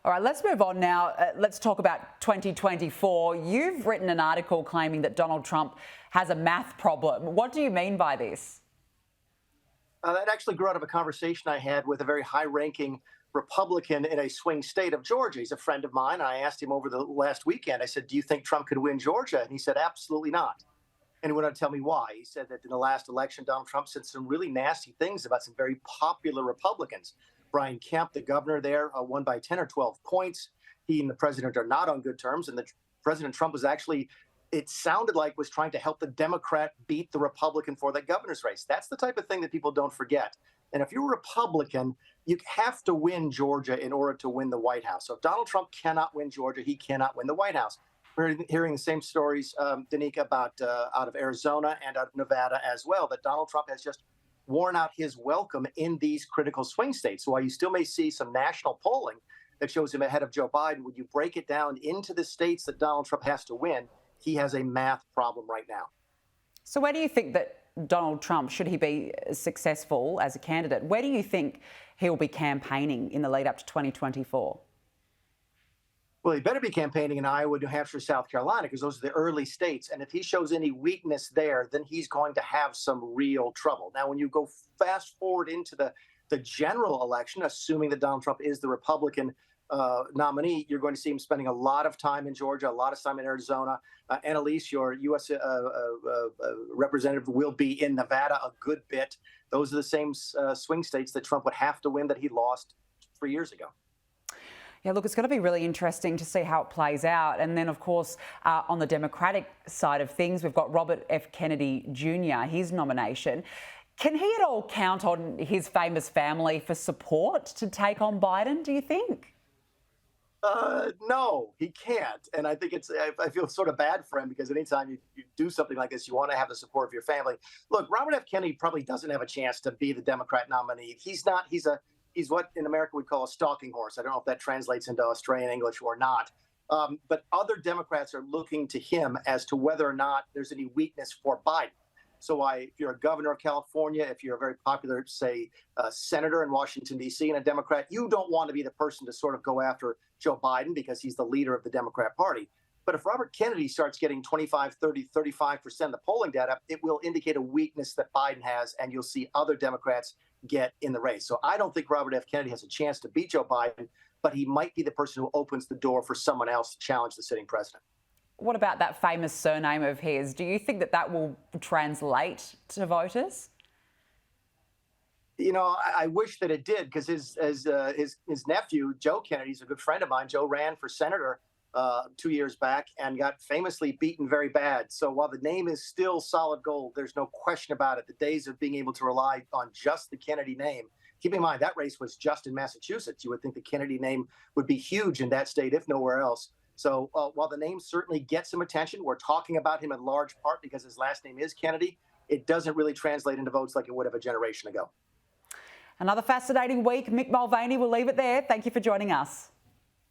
All right, let's move on now. Let's talk about 2024. You've written an article claiming that Donald Trump has a math problem. What do you mean by this? That actually grew out of a conversation I had with a very high ranking Republican in a swing state of Georgia. He's a friend of mine. I asked him over the last weekend, I said, "Do you think Trump could win Georgia?" And he said, "Absolutely not." And he went on to tell me why. He said that in the last election, Donald Trump said some really nasty things about some very popular Republicans. Brian Kemp, the governor there, won by 10 or 12 points. He and the president are not on good terms. And President Trump was actually, it sounded like, was trying to help the Democrat beat the Republican for that governor's race. That's the type of thing that people don't forget. And if you're a Republican, you have to win Georgia in order to win the White House. So if Donald Trump cannot win Georgia, he cannot win the White House. We're hearing the same stories, Danica, about out of Arizona and out of Nevada as well, that Donald Trump has just worn out his welcome in these critical swing states. So while you still may see some national polling that shows him ahead of Joe Biden, when you break it down into the states that Donald Trump has to win, he has a math problem right now. So where do you think that Donald Trump, should he be successful as a candidate, where do you think he'll be campaigning in the lead up to 2024? Well, he better be campaigning in Iowa, New Hampshire, South Carolina, because those are the early states. And if he shows any weakness there, then he's going to have some real trouble. Now, when you go fast forward into the general election, assuming that Donald Trump is the Republican nominee, you're going to see him spending a lot of time in Georgia, a lot of time in Arizona. Annalise, your U.S. representative, will be in Nevada a good bit. Those are the same swing states that Trump would have to win that he lost 3 years ago. Yeah, look, it's going to be really interesting to see how it plays out. And then, of course, on the Democratic side of things, we've got Robert F. Kennedy Jr., his nomination. Can he at all count on his famous family for support to take on Biden, do you think? No, he can't. And I think I feel sort of bad for him, because anytime you do something like this, you want to have the support of your family. Look, Robert F. Kennedy probably doesn't have a chance to be the Democrat nominee. He's what in America we'd call a stalking horse. I don't know if that translates into Australian English or not. But other Democrats are looking to him as to whether or not there's any weakness for Biden. So if you're a governor of California, if you're a very popular, say, senator in Washington, D.C., and a Democrat, you don't want to be the person to sort of go after Joe Biden because he's the leader of the Democrat Party. But if Robert Kennedy starts getting 25, 30, 35% of the polling data, it will indicate a weakness that Biden has, and you'll see other Democrats get in the race. So I don't think Robert F. Kennedy has a chance to beat Joe Biden, but he might be the person who opens the door for someone else to challenge the sitting president. What about that famous surname of his? Do you think that will translate to voters? You know, I wish that it did, because his nephew, Joe Kennedy, is a good friend of mine. Joe ran for senator 2 years back and got famously beaten very bad. So while the name is still solid gold, there's no question about it. The days of being able to rely on just the Kennedy name. Keep in mind, that race was just in Massachusetts. You would think the Kennedy name would be huge in that state, if nowhere else. So while the name certainly gets some attention, we're talking about him in large part because his last name is Kennedy. It doesn't really translate into votes like it would have a generation ago. Another fascinating week. Mick Mulvaney, we'll leave it there. Thank you for joining us.